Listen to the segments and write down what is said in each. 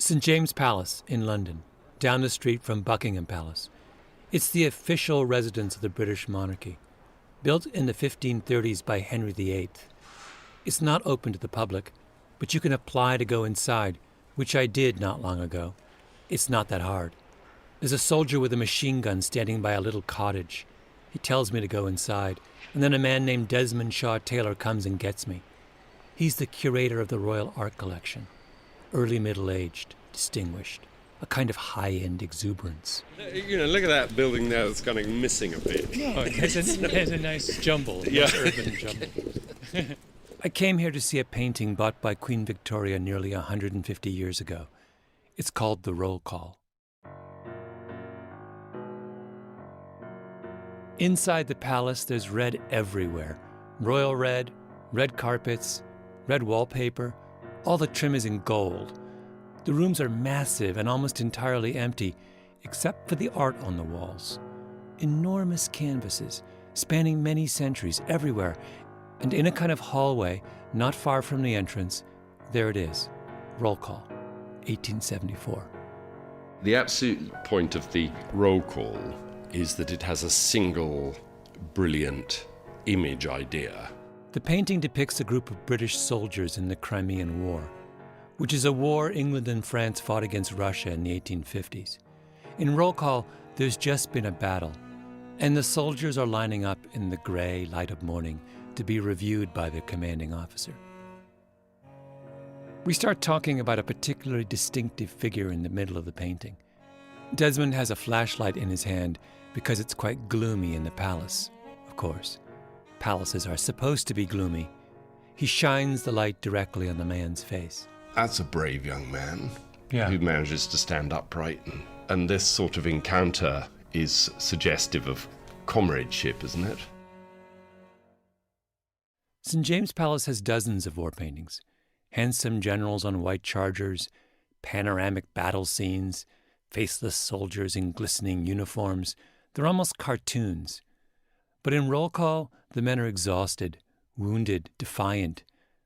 St. James Palace in London, down the street from Buckingham Palace. It's the official residence of the British monarchy, built in the 1530s by Henry VIII. It's not open to the public, but you can apply to go inside, which I did not long ago. It's not that hard. There's a soldier with a machine gun standing by a little cottage. He tells me to go inside, and then a man named Desmond Shaw Taylor comes and gets me. He's the curator of the Royal Art Collection. Early middle-aged, distinguished, a kind of high-end exuberance. You know, look at that building there that's kind of missing a bit. No, it has a nice jumble, yeah. Nice urban jumble. I came here to see a painting bought by Queen Victoria nearly 150 years ago. It's called The Roll Call. Inside the palace, there's red everywhere. Royal red, red carpets, red wallpaper. All the trim is in gold. The rooms are massive and almost entirely empty, except for the art on the walls. Enormous canvases, spanning many centuries everywhere. And in a kind of hallway, not far from the entrance, there it is. Roll Call, 1874. The absolute point of the roll call is that it has a single brilliant image idea. The painting depicts a group of British soldiers in the Crimean War, which is a war England and France fought against Russia in the 1850s. In Roll Call, there's just been a battle, and the soldiers are lining up in the gray light of morning to be reviewed by their commanding officer. We start talking about a particularly distinctive figure in the middle of the painting. Desmond has a flashlight in his hand because it's quite gloomy in the palace, of course. Palaces are supposed to be gloomy. He shines the light directly on the man's face. That's a brave young man Yeah. who manages to stand upright. And this sort of encounter is suggestive of comradeship, isn't it? St. James Palace has dozens of war paintings. Handsome generals on white chargers, panoramic battle scenes, faceless soldiers in glistening uniforms. They're almost cartoons. But in Roll Call, the men are exhausted, wounded, defiant,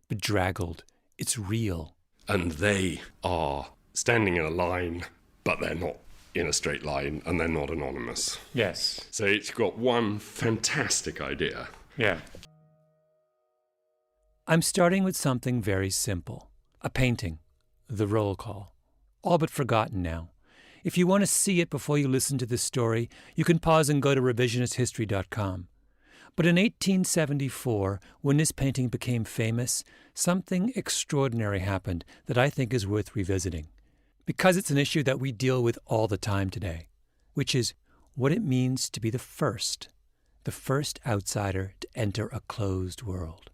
bedraggled. It's real. And they are standing in a line, but they're not in a straight line, and they're not anonymous. Yes. So it's got one fantastic idea. Yeah. I'm starting with something very simple. A painting. The Roll Call. All but forgotten now. If you want to see it before you listen to this story, you can pause and go to revisionisthistory.com. But in 1874, when this painting became famous, something extraordinary happened that I think is worth revisiting. Because it's an issue that we deal with all the time today, which is what it means to be the first outsider to enter a closed world.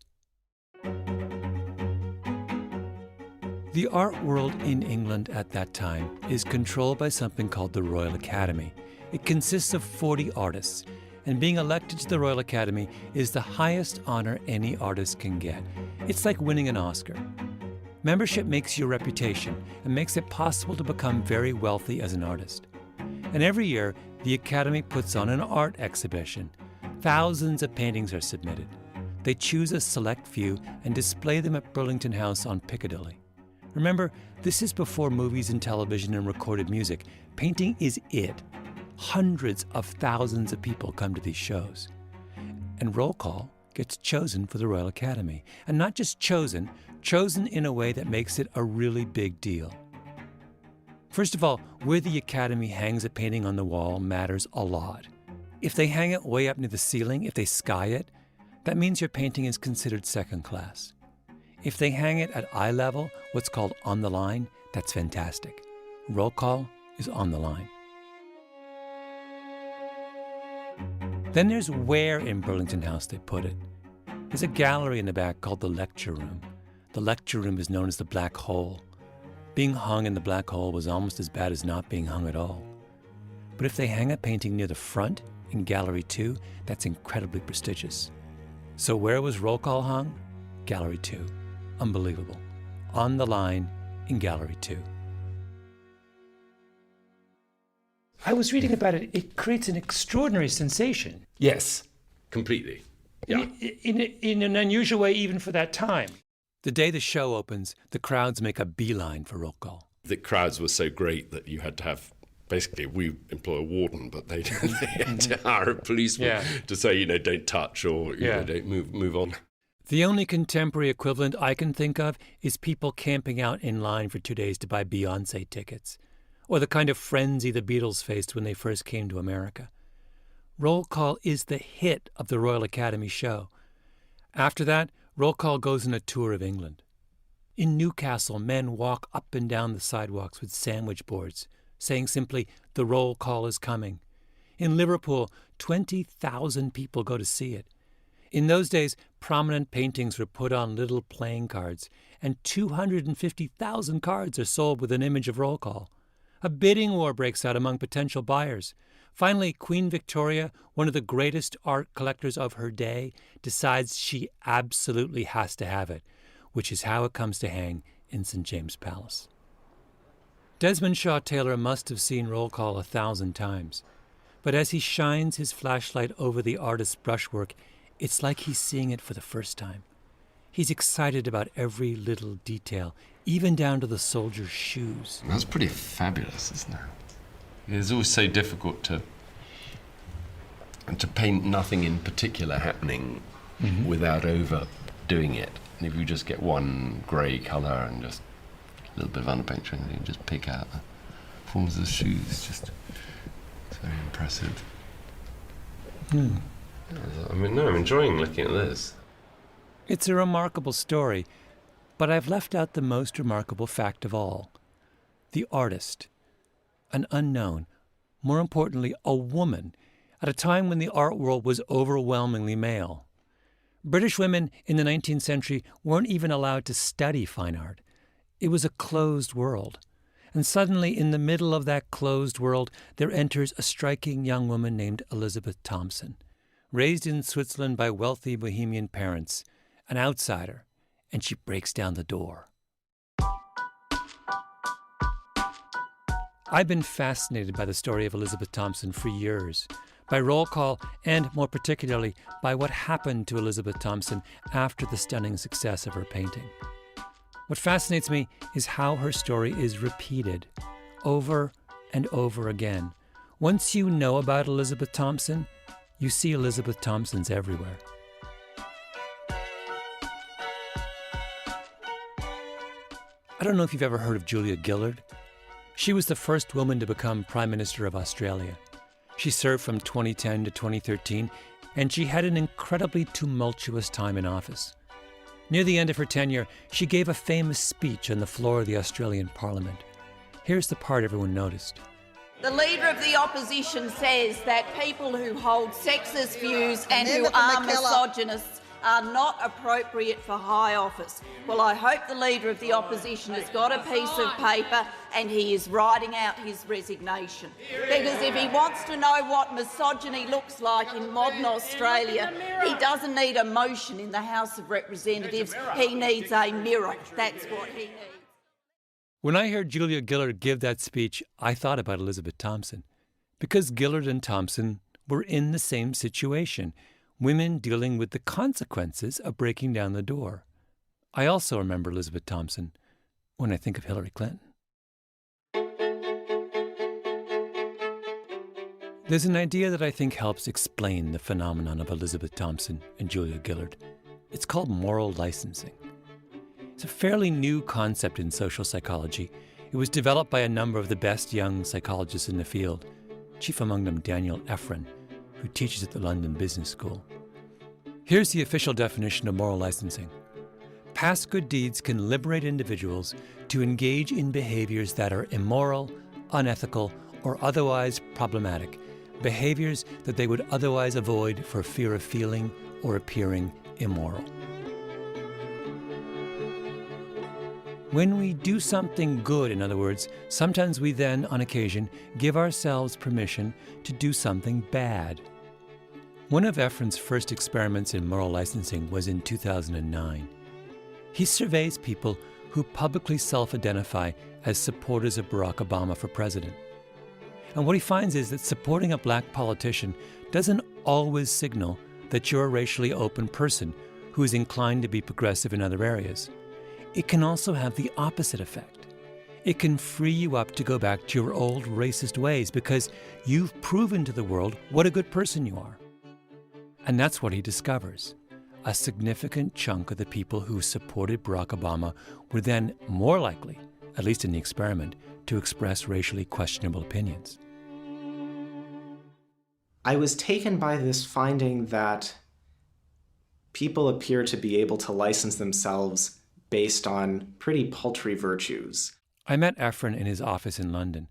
The art world in England at that time is controlled by something called the Royal Academy. It consists of 40 artists, and being elected to the Royal Academy is the highest honor any artist can get. It's like winning an Oscar. Membership makes your reputation and makes it possible to become very wealthy as an artist. And every year, the Academy puts on an art exhibition. Thousands of paintings are submitted. They choose a select few and display them at Burlington House on Piccadilly. Remember, this is before movies and television and recorded music. Painting is it. Hundreds of thousands of people come to these shows. And Roll Call gets chosen for the Royal Academy. And not just chosen in a way that makes it a really big deal. First of all, where the Academy hangs a painting on the wall matters a lot. If they hang it way up near the ceiling, if they sky it, that means your painting is considered second class. If they hang it at eye level, what's called on the line, that's fantastic. Roll Call is on the line. Then there's where in Burlington House they put it. There's a gallery in the back called the lecture room. The lecture room is known as the black hole. Being hung in the black hole was almost as bad as not being hung at all. But if they hang a painting near the front in Gallery 2, that's incredibly prestigious. So where was Roll Call hung? Gallery 2. Unbelievable. On the line in Gallery 2. I was reading about it. It creates an extraordinary sensation. Yes, completely. Yeah. In an unusual way, even for that time. The day the show opens, the crowds make a beeline for Roll Call. The crowds were so great that you had to have, basically, we employ a warden, but they had to hire a policeman to say, don't touch or don't move on. The only contemporary equivalent I can think of is people camping out in line for 2 days to buy Beyoncé tickets, or the kind of frenzy the Beatles faced when they first came to America. Roll Call is the hit of the Royal Academy show. After that, Roll Call goes on a tour of England. In Newcastle, men walk up and down the sidewalks with sandwich boards, saying simply, "The roll call is coming." In Liverpool, 20,000 people go to see it. In those days, prominent paintings were put on little playing cards, and 250,000 cards are sold with an image of roll call. A bidding war breaks out among potential buyers. Finally, Queen Victoria, one of the greatest art collectors of her day, decides she absolutely has to have it, which is how it comes to hang in St. James Palace. Desmond Shaw Taylor must have seen Roll Call 1,000 times, but as he shines his flashlight over the artist's brushwork, it's like he's seeing it for the first time. He's excited about every little detail, even down to the soldier's shoes. That's pretty fabulous, isn't it? It's always so difficult to paint nothing in particular happening without overdoing it. And if you just get one grey colour and just a little bit of underpainting, you can just pick out the forms of the shoes. It's very impressive. I'm enjoying looking at this. It's a remarkable story, but I've left out the most remarkable fact of all. The artist, an unknown, more importantly, a woman, at a time when the art world was overwhelmingly male. British women in the 19th century weren't even allowed to study fine art. It was a closed world. And suddenly, in the middle of that closed world, there enters a striking young woman named Elizabeth Thompson, raised in Switzerland by wealthy Bohemian parents, an outsider, and she breaks down the door. I've been fascinated by the story of Elizabeth Thompson for years, by Roll Call, and more particularly by what happened to Elizabeth Thompson after the stunning success of her painting. What fascinates me is how her story is repeated over and over again. Once you know about Elizabeth Thompson, you see Elizabeth Thompsons everywhere. I don't know if you've ever heard of Julia Gillard. She was the first woman to become Prime Minister of Australia. She served from 2010 to 2013, and she had an incredibly tumultuous time in office. Near the end of her tenure, she gave a famous speech on the floor of the Australian Parliament. Here's the part everyone noticed. The Leader of the Opposition says that people who hold sexist views and who are misogynists are not appropriate for high office. Well, I hope the Leader of the Opposition has got a piece of paper and he is writing out his resignation. Because if he wants to know what misogyny looks like in modern Australia, he doesn't need a motion in the House of Representatives, he needs a mirror. That's what he needs. When I heard Julia Gillard give that speech, I thought about Elizabeth Thompson, because Gillard and Thompson were in the same situation, women dealing with the consequences of breaking down the door. I also remember Elizabeth Thompson when I think of Hillary Clinton. There's an idea that I think helps explain the phenomenon of Elizabeth Thompson and Julia Gillard. It's called moral licensing. It's a fairly new concept in social psychology. It was developed by a number of the best young psychologists in the field, chief among them Daniel Efron, who teaches at the London Business School. Here's the official definition of moral licensing. Past good deeds can liberate individuals to engage in behaviors that are immoral, unethical, or otherwise problematic, behaviors that they would otherwise avoid for fear of feeling or appearing immoral. When we do something good, in other words, sometimes we then, on occasion, give ourselves permission to do something bad. One of Efron's first experiments in moral licensing was in 2009. He surveys people who publicly self-identify as supporters of Barack Obama for president. And what he finds is that supporting a black politician doesn't always signal that you're a racially open person who is inclined to be progressive in other areas. It can also have the opposite effect. It can free you up to go back to your old racist ways because you've proven to the world what a good person you are. And that's what he discovers. A significant chunk of the people who supported Barack Obama were then more likely, at least in the experiment, to express racially questionable opinions. I was taken by this finding that people appear to be able to license themselves based on pretty paltry virtues. I met Efren in his office in London,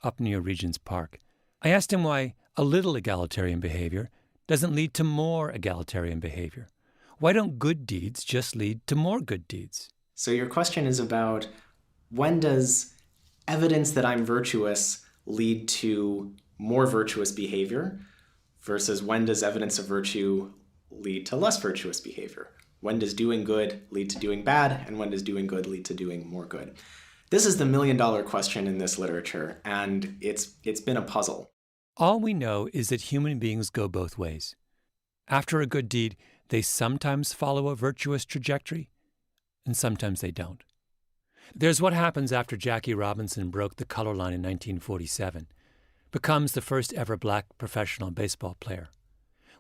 up near Regent's Park. I asked him why a little egalitarian behavior doesn't lead to more egalitarian behavior. Why don't good deeds just lead to more good deeds? So your question is about when does evidence that I'm virtuous lead to more virtuous behavior versus when does evidence of virtue lead to less virtuous behavior? When does doing good lead to doing bad, and when does doing good lead to doing more good? This is the million-dollar question in this literature, and it's been a puzzle. All we know is that human beings go both ways. After a good deed, they sometimes follow a virtuous trajectory, and sometimes they don't. There's what happens after Jackie Robinson broke the color line in 1947, becomes the first ever black professional baseball player.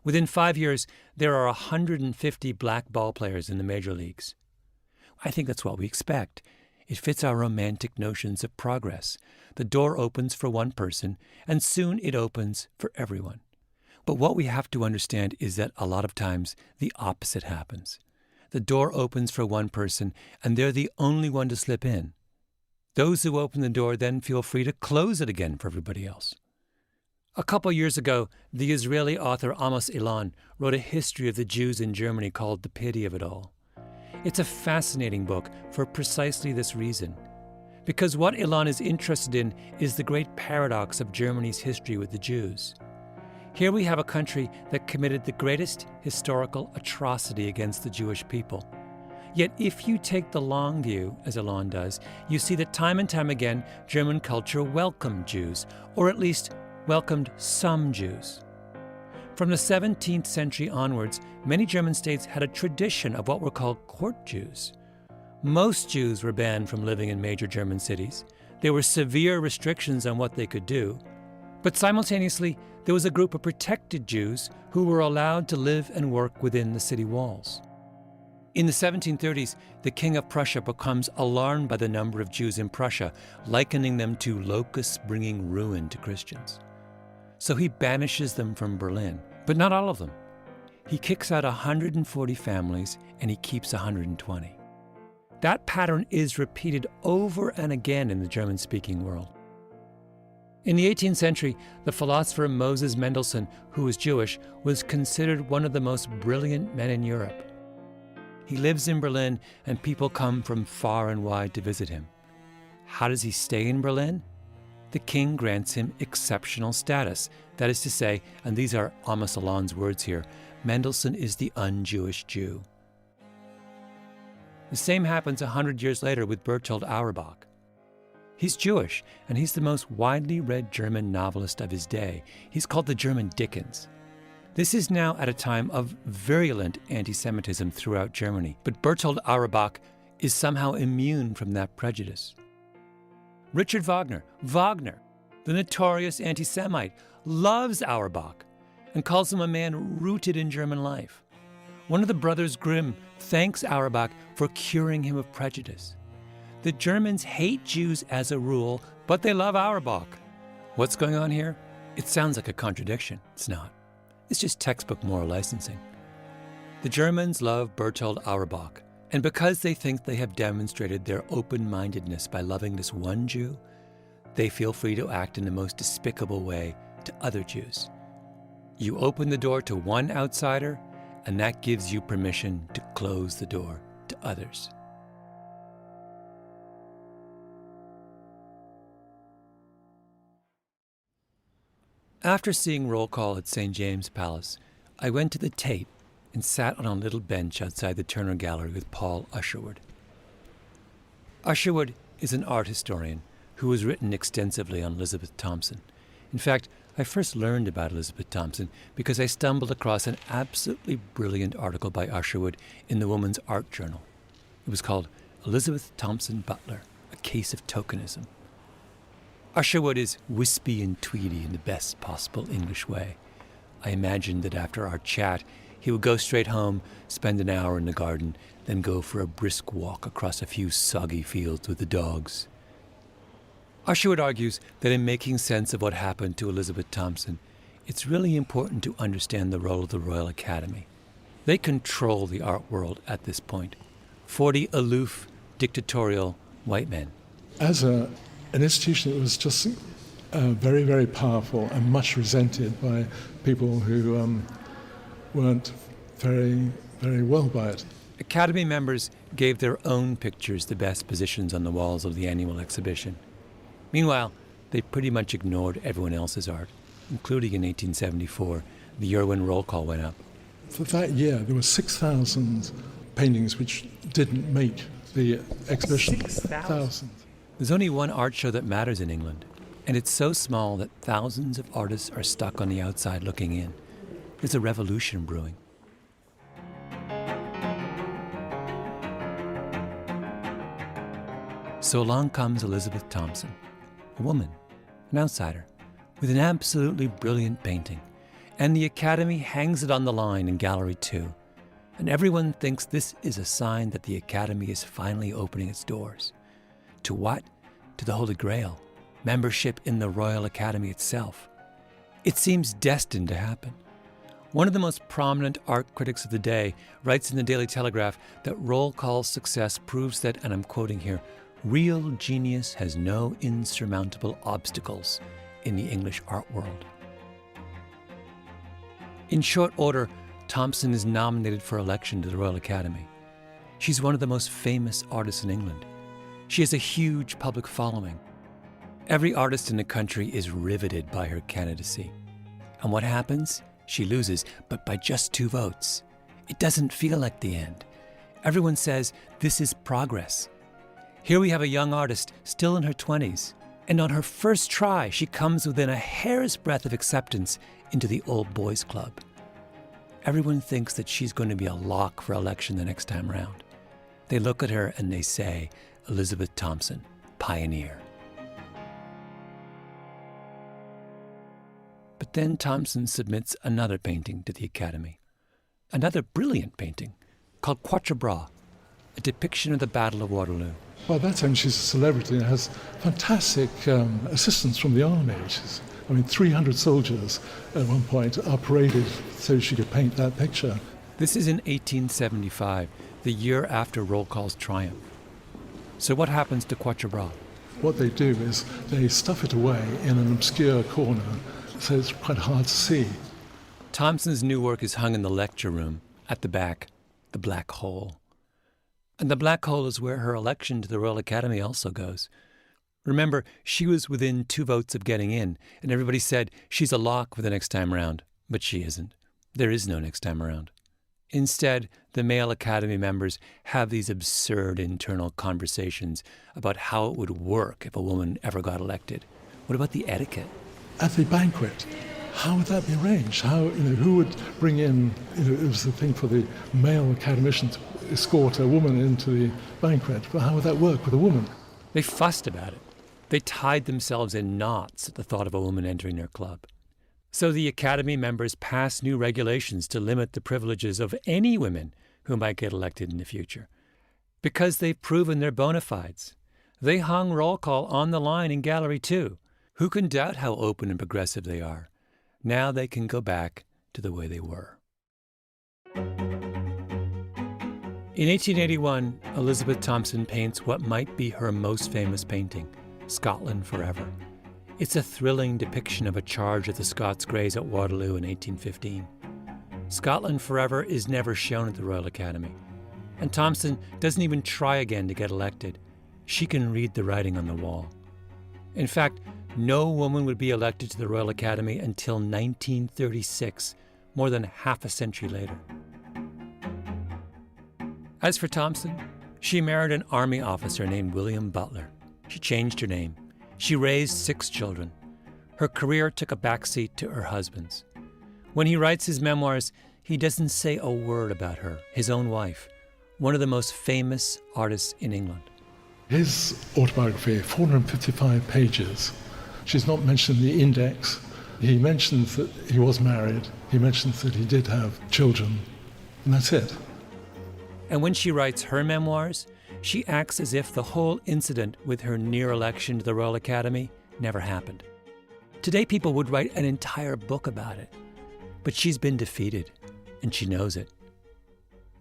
Within 5 years, there are 150 black ball players in the major leagues. I think that's what we expect. It fits our romantic notions of progress. The door opens for one person, and soon it opens for everyone. But what we have to understand is that a lot of times the opposite happens. The door opens for one person, and they're the only one to slip in. Those who open the door then feel free to close it again for everybody else. A couple years ago, the Israeli author Amos Ilan wrote a history of the Jews in Germany called The Pity of It All. It's a fascinating book for precisely this reason. Because what Ilan is interested in is the great paradox of Germany's history with the Jews. Here we have a country that committed the greatest historical atrocity against the Jewish people. Yet if you take the long view, as Ilan does, you see that time and time again, German culture welcomed Jews, or at least welcomed some Jews. From the 17th century onwards, many German states had a tradition of what were called court Jews. Most Jews were banned from living in major German cities. There were severe restrictions on what they could do. But simultaneously, there was a group of protected Jews who were allowed to live and work within the city walls. In the 1730s, the King of Prussia becomes alarmed by the number of Jews in Prussia, likening them to locusts bringing ruin to Christians. So he banishes them from Berlin, but not all of them. He kicks out 140 families and he keeps 120. That pattern is repeated over and again in the German-speaking world. In the 18th century, the philosopher Moses Mendelssohn, who was Jewish, was considered one of the most brilliant men in Europe. He lives in Berlin, and people come from far and wide to visit him. How does he stay in Berlin? The king grants him exceptional status. That is to say, and these are Amos Ilan's words here, Mendelssohn is the un-Jewish Jew. The same happens 100 years later with Bertolt Auerbach. He's Jewish, and he's the most widely read German novelist of his day. He's called the German Dickens. This is now at a time of virulent anti-Semitism throughout Germany, but Bertolt Auerbach is somehow immune from that prejudice. Richard Wagner, the notorious anti-Semite, loves Auerbach and calls him a man rooted in German life. One of the brothers Grimm thanks Auerbach for curing him of prejudice. The Germans hate Jews as a rule, but they love Auerbach. What's going on here? It sounds like a contradiction. It's not. It's just textbook moral licensing. The Germans love Bertolt Auerbach, and because they think they have demonstrated their open-mindedness by loving this one Jew, they feel free to act in the most despicable way to other Jews. You open the door to one outsider, and that gives you permission to close the door to others. After seeing Roll Call at St. James Palace, I went to the Tate and sat on a little bench outside the Turner Gallery with Paul Usherwood. Usherwood is an art historian who has written extensively on Elizabeth Thompson. In fact, I first learned about Elizabeth Thompson because I stumbled across an absolutely brilliant article by Usherwood in the Woman's Art Journal. It was called Elizabeth Thompson Butler, a case of tokenism. Usherwood is wispy and tweedy in the best possible English way. I imagined that after our chat, he would go straight home, spend an hour in the garden, then go for a brisk walk across a few soggy fields with the dogs. Usherwood argues that in making sense of what happened to Elizabeth Thompson, it's really important to understand the role of the Royal Academy. They control the art world at this point. 40 aloof, dictatorial white men. As an institution, it was just very, very powerful and much resented by people who weren't very, very well by it. Academy members gave their own pictures the best positions on the walls of the annual exhibition. Meanwhile, they pretty much ignored everyone else's art, including in 1874, the year when roll call went up. For that year, there were 6,000 paintings which didn't make the exhibition. 6,000. There's only one art show that matters in England, and it's so small that thousands of artists are stuck on the outside looking in. There's a revolution brewing. So along comes Elizabeth Thompson, a woman, an outsider, with an absolutely brilliant painting. And the Academy hangs it on the line in Gallery 2. And everyone thinks this is a sign that the Academy is finally opening its doors. To what? To the Holy Grail, membership in the Royal Academy itself. It seems destined to happen. One of the most prominent art critics of the day writes in the Daily Telegraph that roll call's success proves that, and I'm quoting here, real genius has no insurmountable obstacles in the English art world. In short order, Thompson is nominated for election to the Royal Academy. She's one of the most famous artists in England. She has a huge public following. Every artist in the country is riveted by her candidacy. And what happens? She loses, but by just 2 votes. It doesn't feel like the end. Everyone says this is progress. Here we have a young artist, still in her 20s, and on her first try, she comes within a hair's breadth of acceptance into the old boys club. Everyone thinks that she's going to be a lock for election the next time round. They look at her and they say, Elizabeth Thompson, pioneer. But then Thompson submits another painting to the Academy. Another brilliant painting called Quatre Bras, a depiction of the Battle of Waterloo. By that time, she's a celebrity and has fantastic assistance from the army. 300 soldiers at one point are paraded so she could paint that picture. This is in 1875, the year after roll call's triumph. So what happens to Quatre Bras? What they do is they stuff it away in an obscure corner, so it's quite hard to see. Thompson's new work is hung in the lecture room, at the back, the Black Hole. And the Black Hole is where her election to the Royal Academy also goes. Remember, she was within 2 votes of getting in, and everybody said she's a lock for the next time around. But she isn't. There is no next time around. Instead, the male Academy members have these absurd internal conversations about how it would work if a woman ever got elected. What about the etiquette? At the banquet, how would that be arranged? Who would bring in, it was the thing for the male academician to escort a woman into the banquet, but how would that work with a woman? They fussed about it. They tied themselves in knots at the thought of a woman entering their club. So the Academy members passed new regulations to limit the privileges of any women who might get elected in the future. Because they've proven their bona fides. They hung roll call on the line in Gallery 2. Who can doubt how open and progressive they are? Now they can go back to the way they were. In 1881, Elizabeth Thompson paints what might be her most famous painting, Scotland Forever. It's a thrilling depiction of a charge of the Scots Greys at Waterloo in 1815. Scotland Forever is never shown at the Royal Academy, and Thompson doesn't even try again to get elected. She can read the writing on the wall. In fact, no woman would be elected to the Royal Academy until 1936, more than half a century later. As for Thompson, she married an army officer named William Butler. She changed her name. She raised 6 children. Her career took a backseat to her husband's. When he writes his memoirs, he doesn't say a word about her, his own wife, one of the most famous artists in England. His autobiography, 455 pages. She's not mentioned in the index. He mentions that he was married. He mentions that he did have children. And that's it. And when she writes her memoirs, she acts as if the whole incident with her near election to the Royal Academy never happened. Today, people would write an entire book about it. But she's been defeated, and she knows it.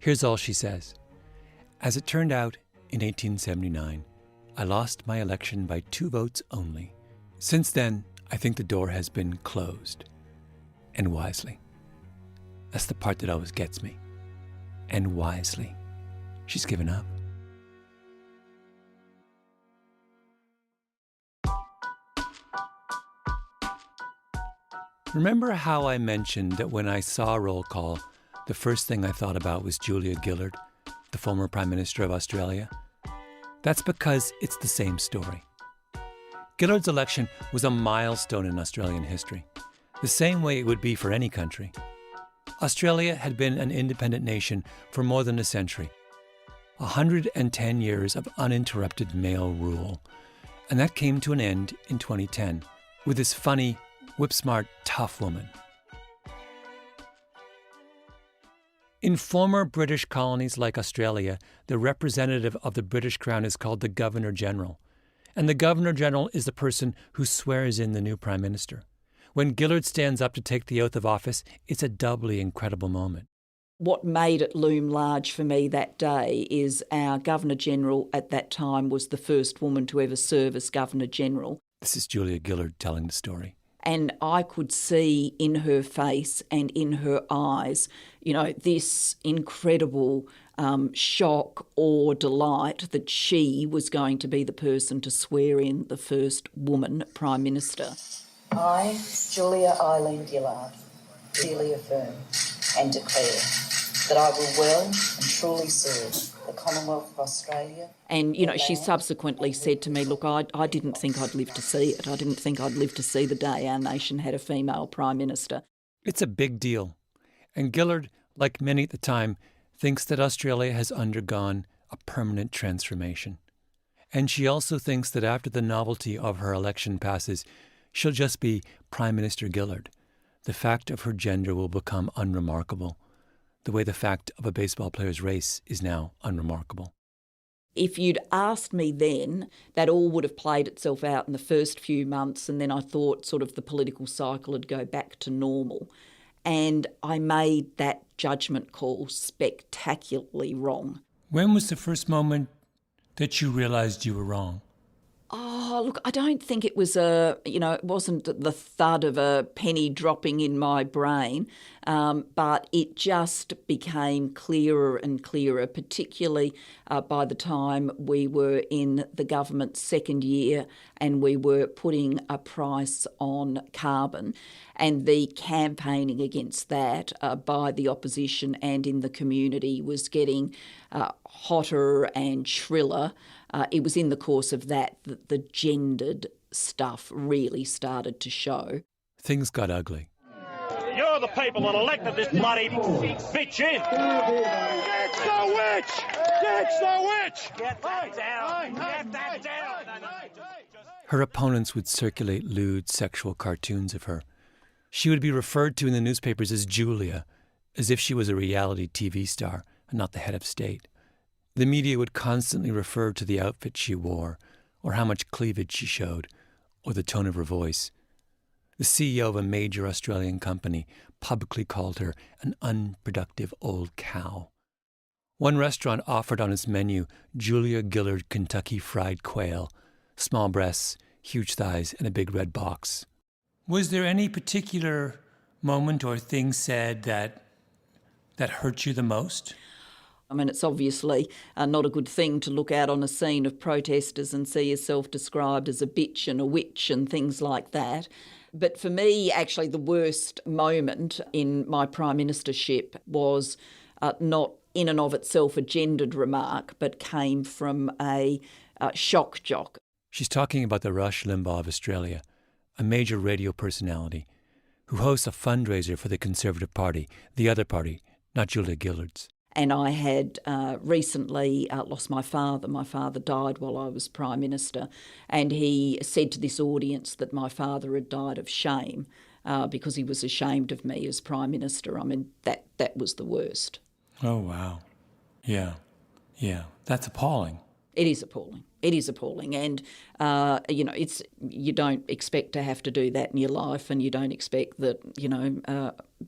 Here's all she says. As it turned out, in 1879, I lost my election by 2 votes only. Since then, I think the door has been closed. And wisely. That's the part that always gets me. And wisely. She's given up. Remember how I mentioned that when I saw Roll Call, the first thing I thought about was Julia Gillard, the former Prime Minister of Australia? That's because it's the same story. Gillard's election was a milestone in Australian history, the same way it would be for any country. Australia had been an independent nation for more than a century. 110 years of uninterrupted male rule. And that came to an end in 2010 with this funny, whip-smart, tough woman. In former British colonies like Australia, the representative of the British Crown is called the Governor-General. And the Governor-General is the person who swears in the new Prime Minister. When Gillard stands up to take the oath of office, it's a doubly incredible moment. What made it loom large for me that day is our Governor-General at that time was the first woman to ever serve as Governor-General. This is Julia Gillard telling the story. And I could see in her face and in her eyes, this incredible shock or delight that she was going to be the person to swear in the first woman Prime Minister. I, Julia Eileen Gillard, duly affirm and declare that I will well and truly serve the Commonwealth of Australia. And, she subsequently said to me, look, I didn't think I'd live to see it. I didn't think I'd live to see the day our nation had a female Prime Minister. It's a big deal. And Gillard, like many at the time, thinks that Australia has undergone a permanent transformation. And she also thinks that after the novelty of her election passes, she'll just be Prime Minister Gillard. The fact of her gender will become unremarkable, the way the fact of a baseball player's race is now unremarkable. If you'd asked me then, that all would have played itself out in the first few months, and then I thought sort of the political cycle would go back to normal. And I made that judgment call spectacularly wrong. When was the first moment that you realised you were wrong? Oh, look, I don't think it was it wasn't the thud of a penny dropping in my brain, but it just became clearer and clearer, particularly by the time we were in the government's second year and we were putting a price on carbon. And the campaigning against that by the opposition and in the community was getting hotter and shriller. It was in the course of that the gendered stuff really started to show. Things got ugly. You're the people that elected this bloody bitch in. Get the witch! Get the witch! Get that down! Get that down! Her opponents would circulate lewd sexual cartoons of her. She would be referred to in the newspapers as Julia, as if she was a reality TV star and not the head of state. The media would constantly refer to the outfit she wore, or how much cleavage she showed, or the tone of her voice. The CEO of a major Australian company publicly called her an unproductive old cow. One restaurant offered on its menu Julia Gillard Kentucky Fried Quail, small breasts, huge thighs, and a big red box. Was there any particular moment or thing said that hurt you the most? I mean, it's obviously not a good thing to look out on a scene of protesters and see yourself described as a bitch and a witch and things like that. But for me, actually, the worst moment in my Prime Ministership was not in and of itself a gendered remark, but came from a shock jock. She's talking about the Rush Limbaugh of Australia, a major radio personality who hosts a fundraiser for the Conservative Party, the other party, not Julia Gillard's. And I had recently lost my father. My father died while I was Prime Minister, and he said to this audience that my father had died of shame because he was ashamed of me as Prime Minister. I mean, that was the worst. Oh, wow. Yeah. That's appalling. It is appalling. It is appalling. And, you don't expect to have to do that in your life, and you don't expect that,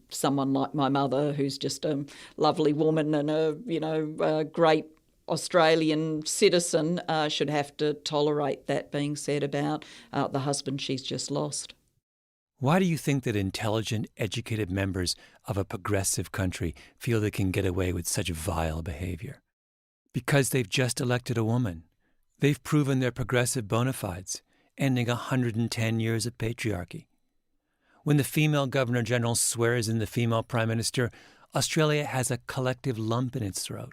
someone like my mother, who's just a lovely woman and a great Australian citizen, should have to tolerate that being said about the husband she's just lost. Why do you think that intelligent, educated members of a progressive country feel they can get away with such vile behavior? Because they've just elected a woman. They've proven their progressive bona fides, ending 110 years of patriarchy. When the female Governor-General swears in the female Prime Minister, Australia has a collective lump in its throat.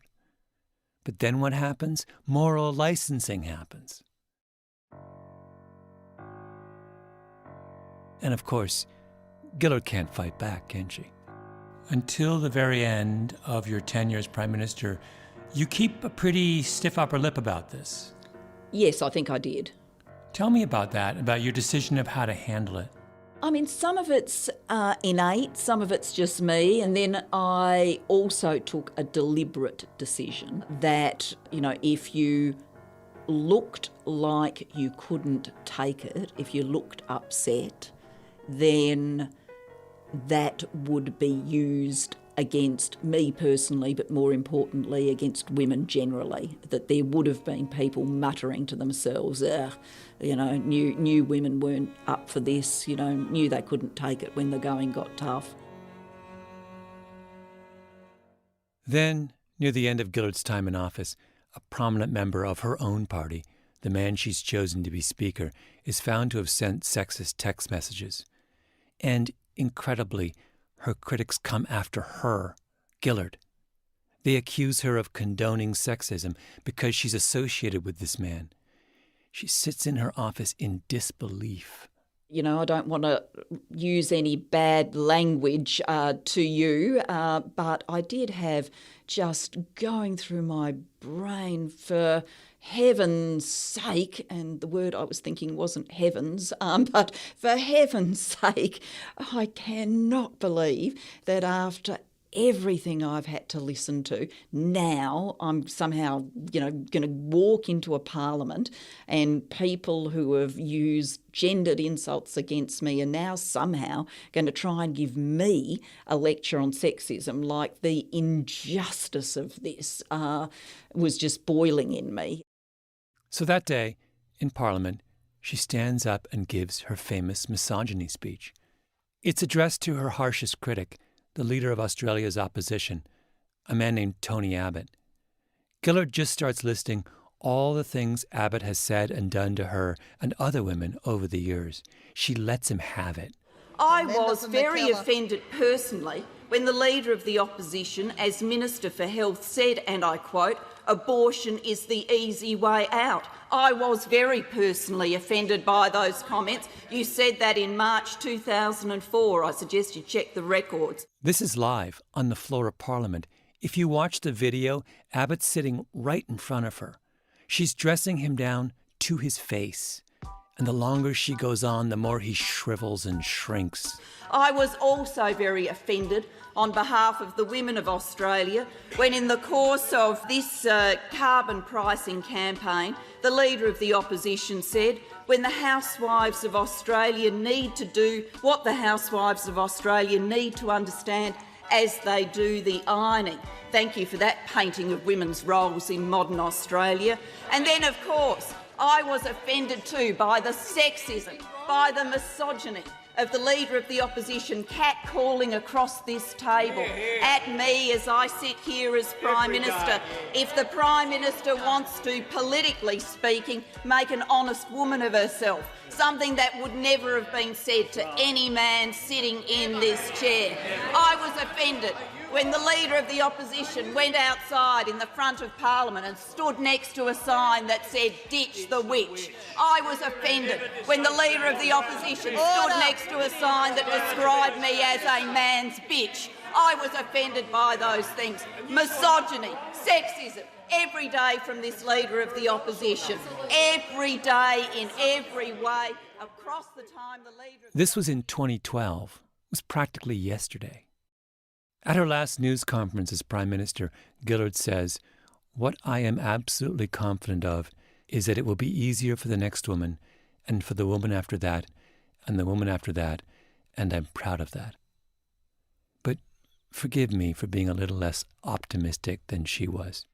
But then what happens? Moral licensing happens. And of course, Gillard can't fight back, can she? Until the very end of your tenure as Prime Minister, you keep a pretty stiff upper lip about this. Yes, I think I did. Tell me about that, about your decision of how to handle it. I mean, some of it's innate, some of it's just me, and then I also took a deliberate decision that, if you looked like you couldn't take it, if you looked upset, then that would be used against me personally, but more importantly against women generally, that there would have been people muttering to themselves, knew women weren't up for this, knew they couldn't take it when the going got tough. Then, near the end of Gillard's time in office, a prominent member of her own party, the man she's chosen to be Speaker, is found to have sent sexist text messages. And, incredibly, her critics come after her, Gillard. They accuse her of condoning sexism because she's associated with this man. She sits in her office in disbelief. I don't want to use any bad language to you, but I did have just going through my brain, for heaven's sake, and the word I was thinking wasn't heavens, but for heaven's sake, I cannot believe that after everything I've had to listen to, now I'm somehow, going to walk into a parliament and people who have used gendered insults against me are now somehow going to try and give me a lecture on sexism. Like, the injustice of this was just boiling in me. So that day, in Parliament, she stands up and gives her famous misogyny speech. It's addressed to her harshest critic, the leader of Australia's opposition, a man named Tony Abbott. Gillard just starts listing all the things Abbott has said and done to her and other women over the years. She lets him have it. I was very offended personally when the Leader of the Opposition, as Minister for Health, said, and I quote, "Abortion is the easy way out." I was very personally offended by those comments. You said that in March 2004. I suggest you check the records. This is live on the floor of Parliament. If you watch the video, Abbott's sitting right in front of her. She's dressing him down to his face. And the longer she goes on, the more he shrivels and shrinks. I was also very offended on behalf of the women of Australia when, in the course of this carbon pricing campaign, the Leader of the Opposition said, when the housewives of Australia need to do what the housewives of Australia need to understand as they do the ironing. Thank you for that painting of women's roles in modern Australia. And then, of course, I was offended too by the sexism, by the misogyny of the Leader of the Opposition catcalling across this table at me as I sit here as Prime Minister. If the Prime Minister wants to, politically speaking, make an honest woman of herself, something that would never have been said to any man sitting in this chair. I was offended when the Leader of the Opposition went outside in the front of Parliament and stood next to a sign that said, "Ditch the witch." I was offended when the Leader of the Opposition stood next to a sign that described me as a man's bitch. I was offended by those things. Misogyny, sexism, every day from this Leader of the Opposition. Every day, in every way, across the time the Leader... This was in 2012. It was practically yesterday. At her last news conference as Prime Minister, Gillard says, "What I am absolutely confident of is that it will be easier for the next woman, and for the woman after that, and the woman after that, and I'm proud of that." But forgive me for being a little less optimistic than she was.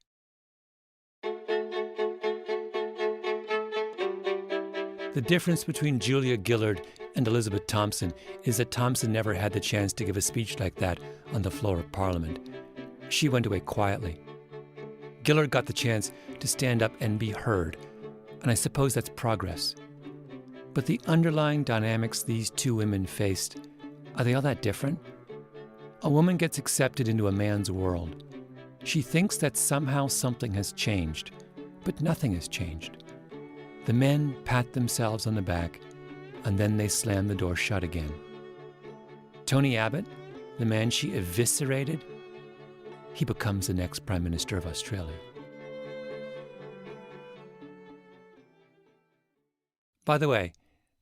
The difference between Julia Gillard and Elizabeth Thompson is that Thompson never had the chance to give a speech like that on the floor of Parliament. She went away quietly. Gillard got the chance to stand up and be heard, and I suppose that's progress. But the underlying dynamics these two women faced, are they all that different? A woman gets accepted into a man's world. She thinks that somehow something has changed, but nothing has changed. The men pat themselves on the back, and then they slam the door shut again. Tony Abbott, the man she eviscerated, he becomes the next Prime Minister of Australia. By the way,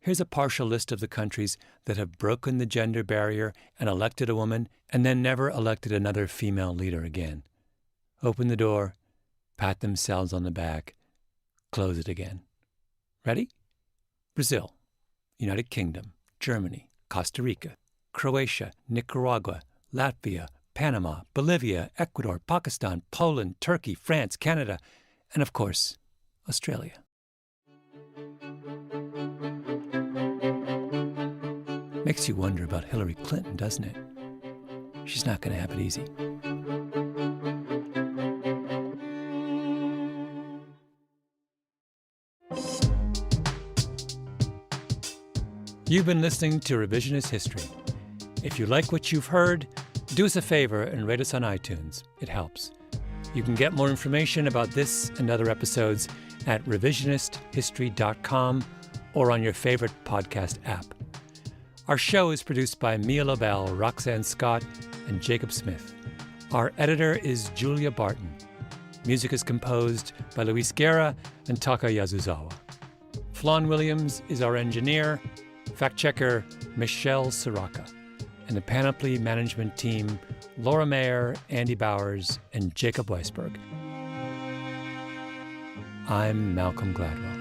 here's a partial list of the countries that have broken the gender barrier and elected a woman and then never elected another female leader again. Open the door, pat themselves on the back, close it again. Ready? Brazil, United Kingdom, Germany, Costa Rica, Croatia, Nicaragua, Latvia, Panama, Bolivia, Ecuador, Pakistan, Poland, Turkey, France, Canada, and of course, Australia. Makes you wonder about Hillary Clinton, doesn't it? She's not going to have it easy. You've been listening to Revisionist History. If you like what you've heard, do us a favor and rate us on iTunes. It helps. You can get more information about this and other episodes at revisionisthistory.com or on your favorite podcast app. Our show is produced by Mia Lobel, Roxanne Scott, and Jacob Smith. Our editor is Julia Barton. Music is composed by Luis Guerra and Taka Yazuzawa. Flawn Williams is our engineer, fact-checker Michelle Soraka, and the Panoply management team, Laura Mayer, Andy Bowers, and Jacob Weisberg. I'm Malcolm Gladwell.